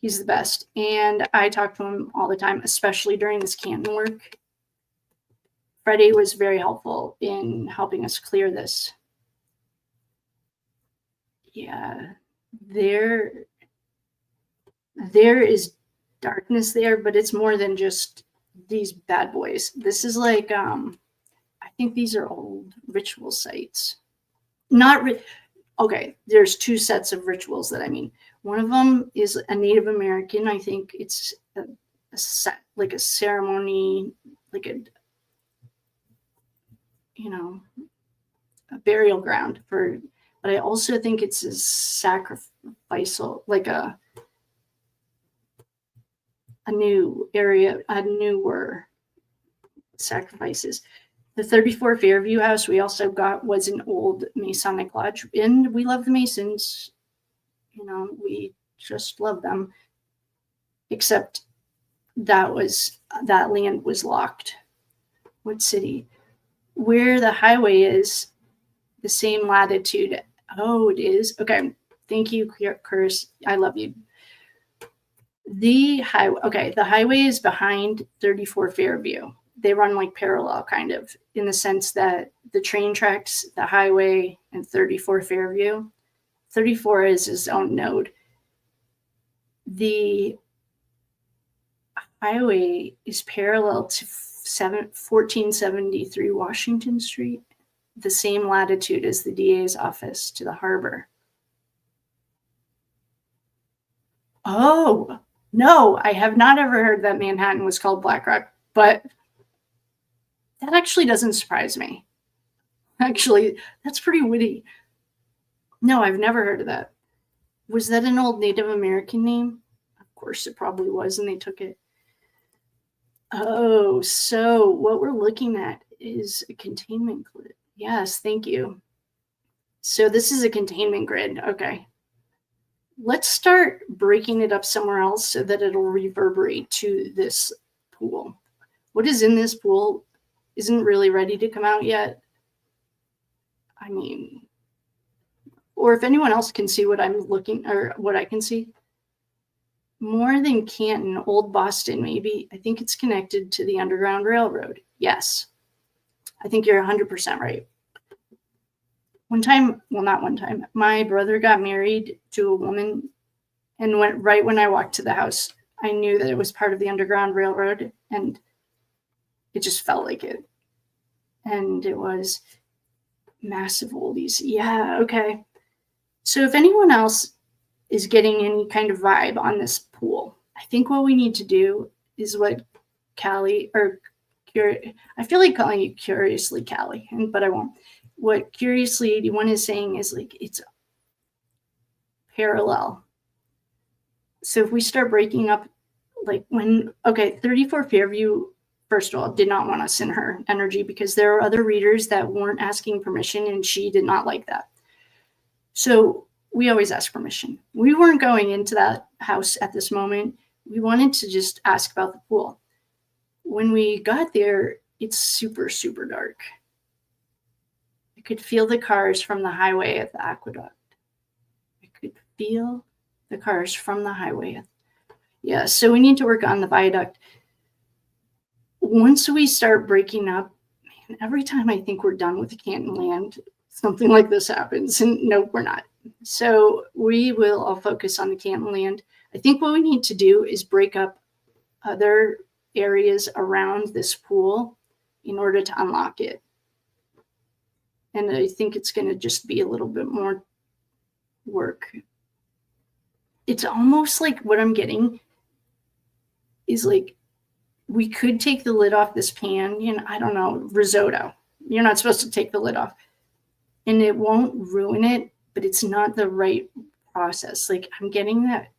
He's the best. And I talk to him all the time, especially during this Canton work. Freddie was very helpful in helping us clear this. Yeah, there is darkness there, but it's more than just these bad boys. This is like, I think these are old ritual sites. Okay, there's two sets of rituals that I mean. One of them is a Native American. I think it's a like a ceremony, like a burial ground for. But I also think it's a sacrificial, like a new area, a newer sacrifices. The 34 Fairview House we also got was an old Masonic lodge, and we love the Masons. We just love them. Except that land was locked. What city? Where the highway is, the same latitude. Oh, it is. Okay. Thank you, Chris. I love you. The highway is behind 34 Fairview. They run like parallel, kind of, in the sense that the train tracks the highway and 34 Fairview. 34 is its own node. The highway is parallel to 1473 Washington Street, the same latitude as the DA's office to the harbor. Oh, no, I have not ever heard that Manhattan was called Black Rock, but that actually doesn't surprise me. Actually, that's pretty witty. No, I've never heard of that. Was that an old Native American name? Of course it probably was, and they took it. Oh, so what we're looking at is a containment grid. Yes, thank you. So this is a containment grid. Okay. let's start breaking it up somewhere else so that it'll reverberate to this pool. What is in this pool isn't really ready to come out yet. I mean, or if anyone else can see what I'm looking, or what I can see. More than Canton, Old Boston, maybe. I think it's connected to the Underground Railroad. Yes. I think you're 100% right. One time, well, not one time, my brother got married to a woman, and right when I walked to the house, I knew that it was part of the Underground Railroad, and it just felt like it. And it was massive oldies. Yeah, okay. So if anyone else is getting any kind of vibe on this pool, I think what we need to do is what Callie, or I feel like calling you Curiously Callie, but I won't. What Curiously 81 is saying is like it's parallel. So if we start breaking up, like 34 Fairview, first of all, did not want us in her energy because there are other readers that weren't asking permission, and she did not like that. So we always ask permission. We weren't going into that house at this moment. We wanted to just ask about the pool. When we got there, it's super, super dark. I could feel the cars from the highway at the aqueduct. I could feel the cars from the highway. Yeah, so we need to work on the viaduct. Once we start breaking up, man, every time I think we're done with the Canton land, something like this happens. And no, we're not. So we will all focus on the Canton land. I think what we need to do is break up other areas around this pool in order to unlock it. And I think it's going to just be a little bit more work. It's almost like what I'm getting is like, we could take the lid off this pan, I don't know, risotto. You're not supposed to take the lid off. And it won't ruin it, but it's not the right process. Like, I'm getting that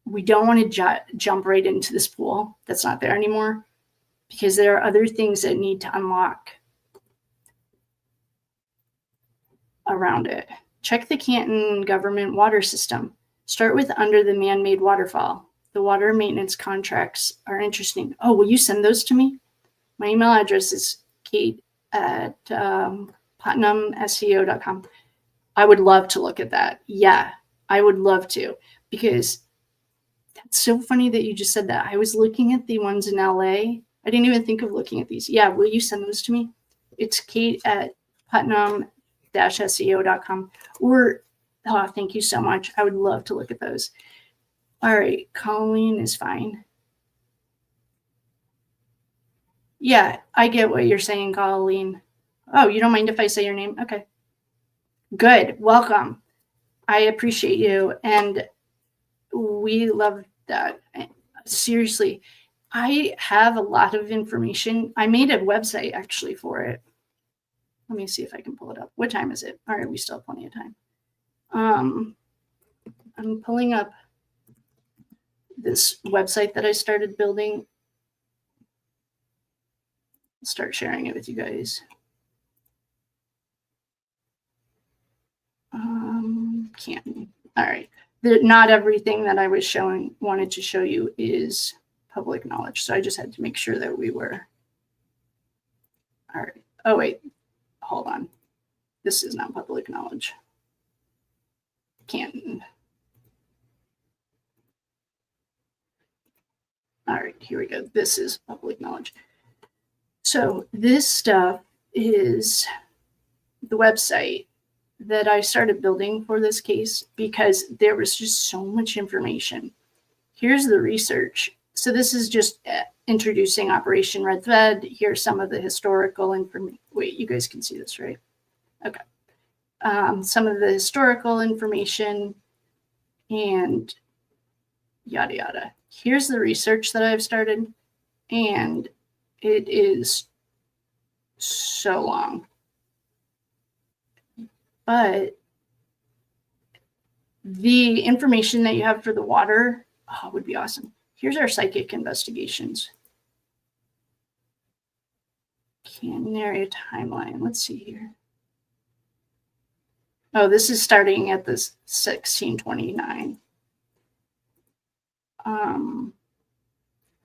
we don't want to jump right into this pool that's not there anymore, because there are other things that need to unlock around it. Check the Canton government water system. Start with under the man-made waterfall. The water maintenance contracts are interesting. Oh, will you send those to me? My email address is kate@putnamseo.com. I would love to look at that. Yeah, I would love to, because that's so funny that you just said that. I was looking at the ones in LA. I didn't even think of looking at these. Yeah, will you send those to me? It's kate@putnam-seo.com. Or, oh, thank you so much. I would love to look at those. All right, Colleen is fine. Yeah, I get what you're saying, Colleen. Oh, you don't mind if I say your name? Okay. Good. Welcome. I appreciate you. And we love that. Seriously, I have a lot of information. I made a website actually for it. Let me see if I can pull it up. What time is it? All right, we still have plenty of time. I'm pulling up this website that I started building. I'll start sharing it with you guys. Canton. All right. Not everything that I wanted to show you is public knowledge. So I just had to make sure that we were. All right. Oh, wait. Hold on. This is not public knowledge. Canton. All right. Here we go. This is public knowledge. So this stuff is the website that I started building for this case, because there was just so much information. Here's the research. So this is just introducing Operation Red Thread. Here's some of the historical information. Wait, you guys can see this, right? Okay. Some of the historical information and yada, yada. Here's the research that I've started, and it is so long. But the information that you have for the water would be awesome. Here's our psychic investigations. Canton area timeline. Let's see here. Oh, this is starting at this 1629.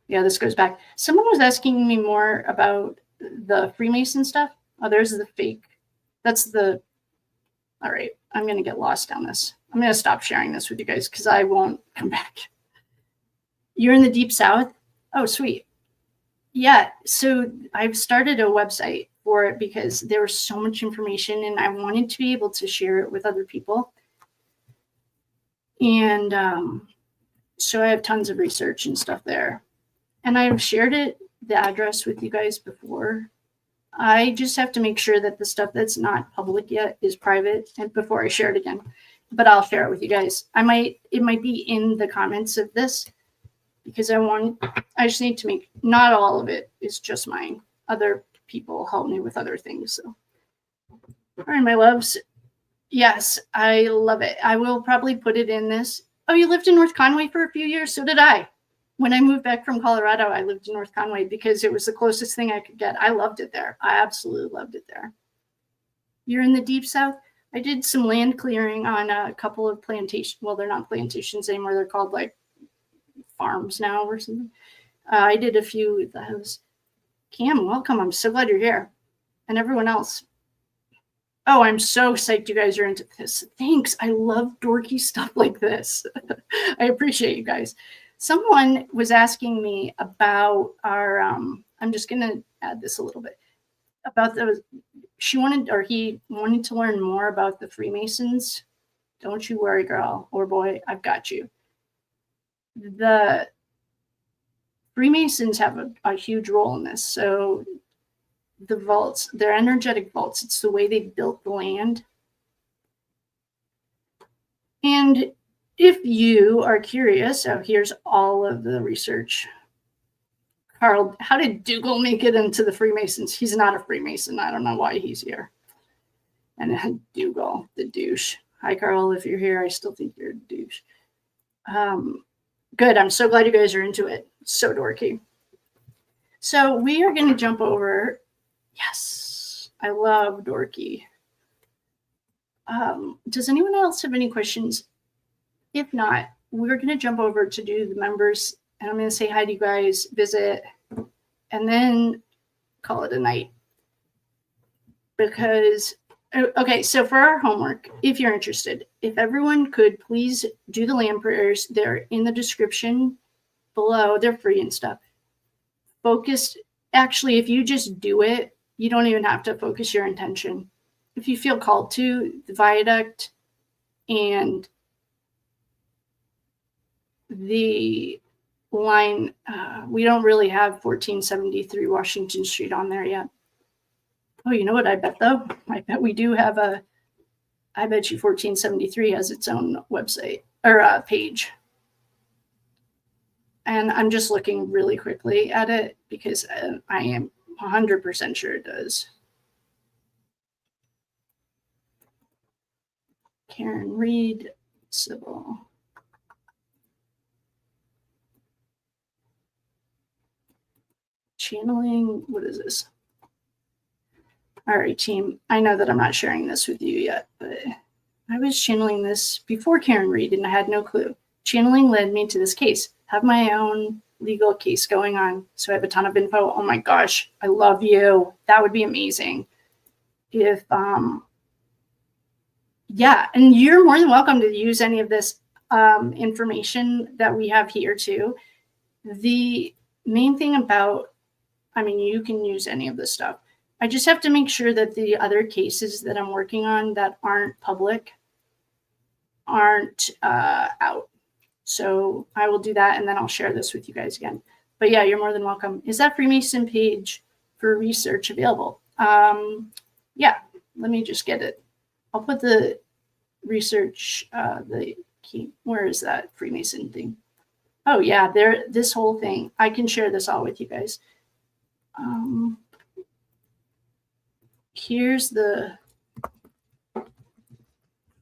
Yeah, this goes back. Someone was asking me more about the Freemason stuff. Oh, there's the fake. That's the. All right, I'm going to get lost down this. I'm going to stop sharing this with you guys because I won't come back. You're in the Deep South? Oh, sweet. Yeah, so I've started a website for it because there was so much information and I wanted to be able to share it with other people. And so I have tons of research and stuff there. And I've shared the address with you guys before. I just have to make sure that the stuff that's not public yet is private and before I share it again. But I'll share it with you guys. It might be in the comments of this because I just need to make, not all of it is just mine. Other people help me with other things. So, all right, my loves. Yes, I love it. I will probably put it in this. Oh, you lived in North Conway for a few years? So did I. When I moved back from Colorado, I lived in North Conway because it was the closest thing I could get. I loved it there. I absolutely loved it there. You're in the Deep South? I did some land clearing on a couple of plantations. Well, they're not plantations anymore. They're called like farms now or something. I did a few of those. Cam, welcome. I'm so glad you're here. And everyone else. Oh, I'm so psyched you guys are into this. Thanks. I love dorky stuff like this. I appreciate you guys. Someone was asking me about our, I'm just going to add this a little bit, about he wanted to learn more about the Freemasons. Don't you worry, girl or boy, I've got you. The Freemasons have a huge role in this. So the vaults, they're energetic vaults. It's the way they built the land. And if you are curious, here's all of the research. Carl, how did Dougal make it into the Freemasons? He's not a Freemason. I don't know why he's here. And Dougal, the douche. Hi, Carl. If you're here, I still think you're a douche. Good. I'm so glad you guys are into it. So dorky. So we are going to jump over. Yes, I love dorky. Does anyone else have any questions? If not, we're going to jump over to do the members, and I'm going to say hi to you guys, visit, and then call it a night. Because, okay, so for our homework, if you're interested, if everyone could please do the land prayers, they're in the description below. They're free and stuff. Focused, actually, if you just do it, you don't even have to focus your intention. If you feel called to, the viaduct and the line, we don't really have 1473 Washington Street on there yet. Oh, you know what I bet though? I bet we do have I bet you 1473 has its own website or page. And I'm just looking really quickly at it because I am 100% sure it does. Karen Reed, Civil. Channeling, what is this? All right, team. I know that I'm not sharing this with you yet, but I was channeling this before Karen Reed and I had no clue. Channeling led me to this case. Have my own legal case going on. So I have a ton of info. Oh my gosh, I love you. That would be amazing. If, yeah, and you're more than welcome to use any of this information that we have here too. The main thing about, I mean, you can use any of this stuff. I just have to make sure that the other cases that I'm working on that aren't public aren't out. So I will do that and then I'll share this with you guys again. But yeah, you're more than welcome. Is that Freemason page for research available? Yeah, let me just get it. I'll put the research, the key. Where is that Freemason thing? Oh yeah, this whole thing. I can share this all with you guys. Here's the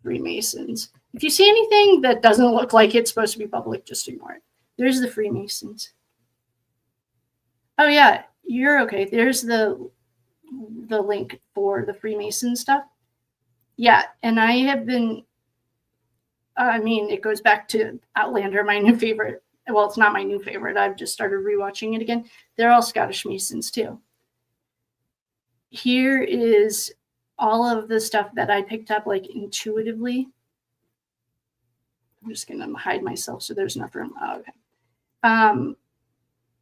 Freemasons. If you see anything that doesn't look like it's supposed to be public, just ignore it. There's the Freemasons. Oh yeah, you're okay. There's the link for the Freemason stuff. Yeah, and I have been, I mean, it goes back to Outlander, my new favorite. Well, it's not my new favorite. I've just started rewatching it again. They're all Scottish Masons too. Here is all of the stuff that I picked up like intuitively. I'm just going to hide myself so there's enough room. Oh, okay.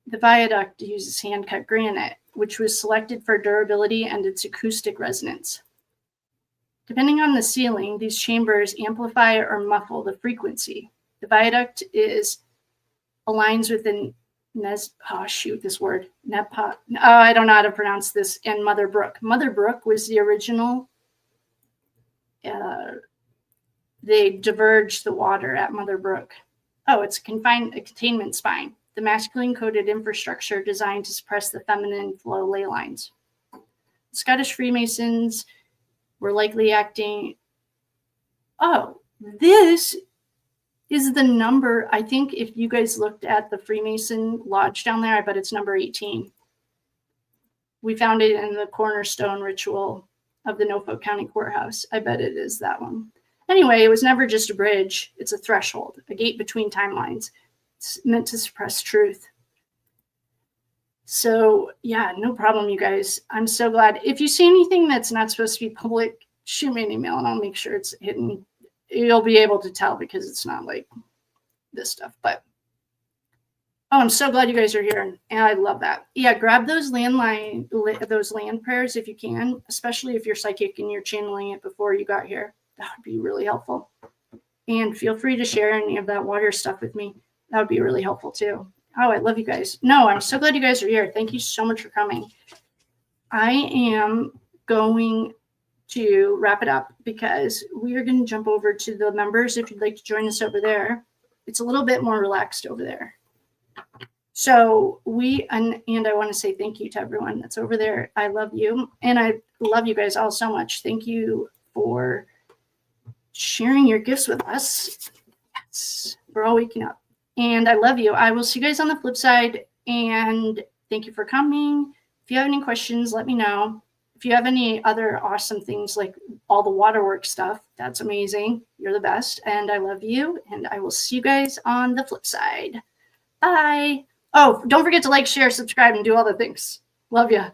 The viaduct uses hand-cut granite, which was selected for durability and its acoustic resonance. Depending on the ceiling, these chambers amplify or muffle the frequency. The viaduct aligns with the I don't know how to pronounce this, and Mother Brook. Mother Brook was the original. They diverged the water at Mother Brook. Oh, it's a containment spine, the masculine coded infrastructure designed to suppress the feminine flow ley lines. Scottish Freemasons were likely acting. Oh, this is the number. I think if you guys looked at the Freemason Lodge down there, I bet it's number 18. We found it in the cornerstone ritual of the Norfolk County Courthouse. I bet it is that one. Anyway, it was never just a bridge. It's a threshold, a gate between timelines. It's meant to suppress truth. So yeah, no problem, you guys. I'm so glad. If you see anything that's not supposed to be public, shoot me an email and I'll make sure it's hidden. You'll be able to tell because it's not like this stuff. But oh, I'm so glad you guys are here, and I love that. Yeah, grab those land prayers if you can, especially if you're psychic and you're channeling it before you got here. That would be really helpful. And feel free to share any of that water stuff with me. That would be really helpful too. Oh, I love you guys. No, I'm so glad you guys are here. Thank you so much for coming. I am going to wrap it up because we are going to jump over to the members. If you'd like to join us over there, it's a little bit more relaxed over there. So and I want to say thank you to everyone that's over there. I love you. And I love you guys all so much. Thank you for sharing your gifts with us. Yes, we're all waking up. And I love you. I will see you guys on the flip side. And thank you for coming. If you have any questions, let me know. If you have any other awesome things like all the waterworks stuff, that's amazing. You're the best. And I love you. And I will see you guys on the flip side. Bye. Oh, don't forget to like, share, subscribe, and do all the things. Love ya.